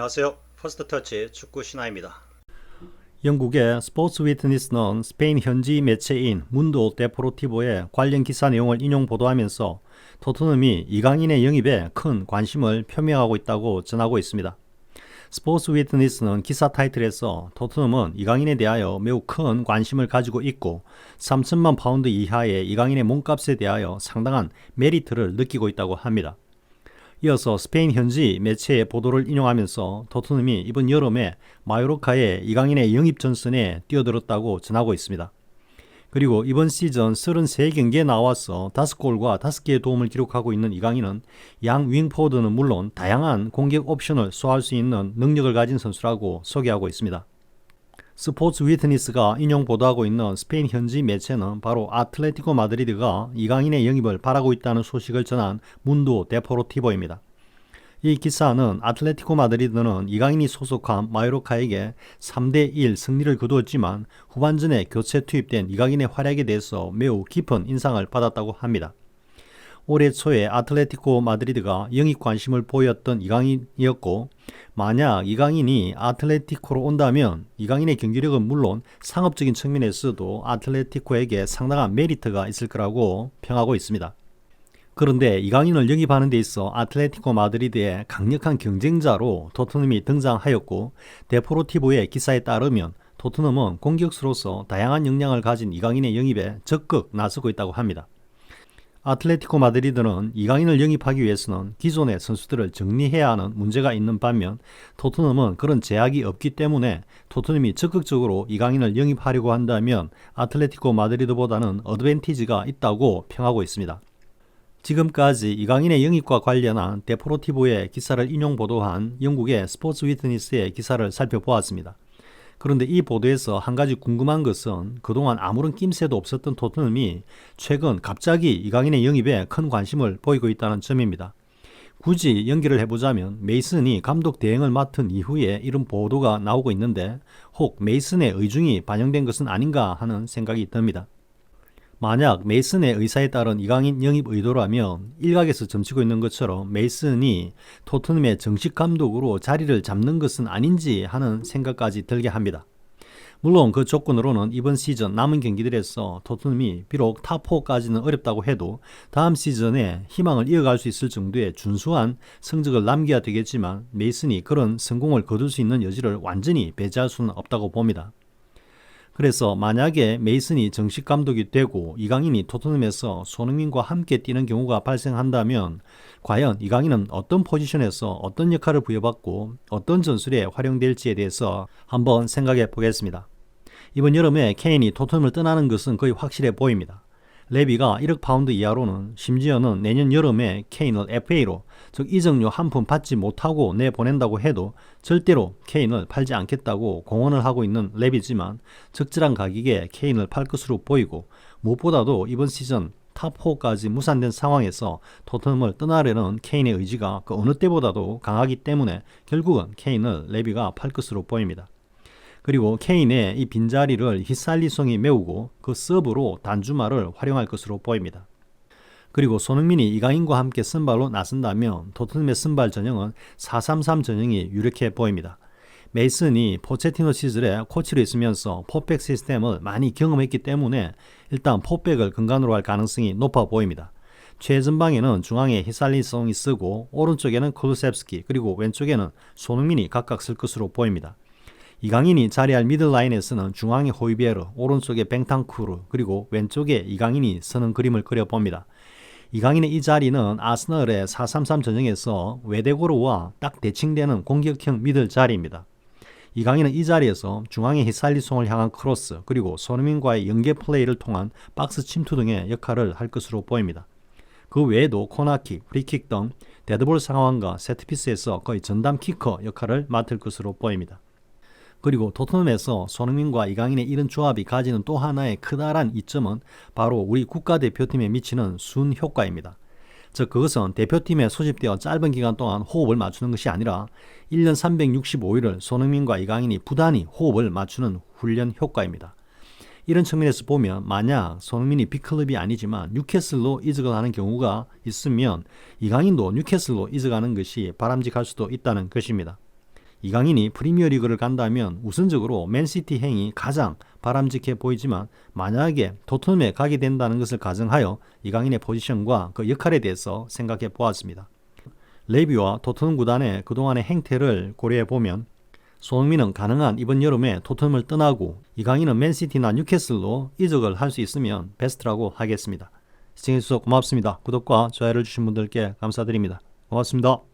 안녕하세요. 퍼스트터치 축구 신하입니다. 영국의 스포츠 위트니스는 스페인 현지 매체인 문도 데포르티보의 관련 기사 내용을 인용 보도하면서 토트넘이 이강인의 영입에 큰 관심을 표명하고 있다고 전하고 있습니다. 스포츠 위트니스는 기사 타이틀에서 토트넘은 이강인에 대하여 매우 큰 관심을 가지고 있고 3천만 파운드 이하의 이강인의 몸값에 대하여 상당한 메리트를 느끼고 있다고 합니다. 이어서 스페인 현지 매체의 보도를 인용하면서 토트넘이 이번 여름에 마요르카의 이강인의 영입 전선에 뛰어들었다고 전하고 있습니다. 그리고 이번 시즌 33경기에 나와서 5골과 5개의 도움을 기록하고 있는 이강인은 양 윙포워드는 물론 다양한 공격 옵션을 소화할 수 있는 능력을 가진 선수라고 소개하고 있습니다. 스포츠 위트니스가 인용 보도하고 있는 스페인 현지 매체는 바로 아틀레티코 마드리드가 이강인의 영입을 바라고 있다는 소식을 전한 문도 데포르티보입니다. 이 기사는 아틀레티코 마드리드는 이강인이 소속한 마요르카에게 3대1 승리를 거두었지만 후반전에 교체 투입된 이강인의 활약에 대해서 매우 깊은 인상을 받았다고 합니다. 올해 초에 아틀레티코 마드리드가 영입 관심을 보였던 이강인이었고 만약 이강인이 아틀레티코로 온다면 이강인의 경기력은 물론 상업적인 측면에서도 아틀레티코에게 상당한 메리트가 있을 거라고 평하고 있습니다. 그런데 이강인을 영입하는 데 있어 아틀레티코 마드리드의 강력한 경쟁자로 토트넘이 등장하였고 데포르티보의 기사에 따르면 토트넘은 공격수로서 다양한 역량을 가진 이강인의 영입에 적극 나서고 있다고 합니다. 아틀레티코 마드리드는 이강인을 영입하기 위해서는 기존의 선수들을 정리해야 하는 문제가 있는 반면 토트넘은 그런 제약이 없기 때문에 토트넘이 적극적으로 이강인을 영입하려고 한다면 아틀레티코 마드리드보다는 어드밴티지가 있다고 평하고 있습니다. 지금까지 이강인의 영입과 관련한 데포르티보의 기사를 인용 보도한 영국의 스포츠 위트니스의 기사를 살펴보았습니다. 그런데 이 보도에서 한 가지 궁금한 것은 그동안 아무런 낌새도 없었던 토트넘이 최근 갑자기 이강인의 영입에 큰 관심을 보이고 있다는 점입니다. 굳이 연결을 해보자면 메이슨이 감독 대행을 맡은 이후에 이런 보도가 나오고 있는데 혹 메이슨의 의중이 반영된 것은 아닌가 하는 생각이 듭니다. 만약 메이슨의 의사에 따른 이강인 영입 의도라면 일각에서 점치고 있는 것처럼 메이슨이 토트넘의 정식 감독으로 자리를 잡는 것은 아닌지 하는 생각까지 들게 합니다. 물론 그 조건으로는 이번 시즌 남은 경기들에서 토트넘이 비록 탑4까지는 어렵다고 해도 다음 시즌에 희망을 이어갈 수 있을 정도의 준수한 성적을 남겨야 되겠지만 메이슨이 그런 성공을 거둘 수 있는 여지를 완전히 배제할 수는 없다고 봅니다. 그래서 만약에 메이슨이 정식 감독이 되고 이강인이 토트넘에서 손흥민과 함께 뛰는 경우가 발생한다면 과연 이강인은 어떤 포지션에서 어떤 역할을 부여받고 어떤 전술에 활용될지에 대해서 한번 생각해 보겠습니다. 이번 여름에 케인이 토트넘을 떠나는 것은 거의 확실해 보입니다. 레비가 1억 파운드 이하로는 심지어는 내년 여름에 케인을 FA로 즉 이적료 한 푼 받지 못하고 내보낸다고 해도 절대로 케인을 팔지 않겠다고 공언을 하고 있는 레비지만 적절한 가격에 케인을 팔 것으로 보이고 무엇보다도 이번 시즌 탑4까지 무산된 상황에서 토트넘을 떠나려는 케인의 의지가 그 어느 때보다도 강하기 때문에 결국은 케인을 레비가 팔 것으로 보입니다. 그리고 케인의 이 빈자리를 히살리송이 메우고 그 서브로 단주마를 활용할 것으로 보입니다. 그리고 손흥민이 이강인과 함께 선발로 나선다면 토트넘의 선발 전형은 4-3-3 전형이 유력해 보입니다. 메이슨이 포체티노 시절에 코치로 있으면서 포백 시스템을 많이 경험했기 때문에 일단 포백을 근간으로 할 가능성이 높아 보입니다. 최전방에는 중앙에 히살리송이 쓰고 오른쪽에는 콜루셉스키 그리고 왼쪽에는 손흥민이 각각 쓸 것으로 보입니다. 이강인이 자리할 미들라인에서는 중앙에 호이비에르, 오른쪽에 뱅탄쿠르, 그리고 왼쪽에 이강인이 서는 그림을 그려봅니다. 이강인의 이 자리는 아스널의 4-3-3 전형에서 외대고루와 딱 대칭되는 공격형 미들 자리입니다. 이강인은 이 자리에서 중앙의 히살리송을 향한 크로스, 그리고 손흥민과의 연계 플레이를 통한 박스 침투 등의 역할을 할 것으로 보입니다. 그 외에도 코너킥, 프리킥 등 데드볼 상황과 세트피스에서 거의 전담 키커 역할을 맡을 것으로 보입니다. 그리고 토트넘에서 손흥민과 이강인의 이런 조합이 가지는 또 하나의 크다란 이점은 바로 우리 국가대표팀에 미치는 순 효과입니다. 즉 그것은 대표팀에 소집되어 짧은 기간 동안 호흡을 맞추는 것이 아니라 1년 365일을 손흥민과 이강인이 부단히 호흡을 맞추는 훈련 효과입니다. 이런 측면에서 보면 만약 손흥민이 빅클럽이 아니지만 뉴캐슬로 이적을 하는 경우가 있으면 이강인도 뉴캐슬로 이적하는 것이 바람직할 수도 있다는 것입니다. 이강인이 프리미어리그를 간다면 우선적으로 맨시티 행이 가장 바람직해 보이지만 만약에 토트넘에 가게 된다는 것을 가정하여 이강인의 포지션과 그 역할에 대해서 생각해 보았습니다. 레비와 토트넘 구단의 그동안의 행태를 고려해 보면 손흥민은 가능한 이번 여름에 토트넘을 떠나고 이강인은 맨시티나 뉴캐슬로 이적을 할 수 있으면 베스트라고 하겠습니다. 시청해주셔서 고맙습니다. 구독과 좋아요를 주신 분들께 감사드립니다. 고맙습니다.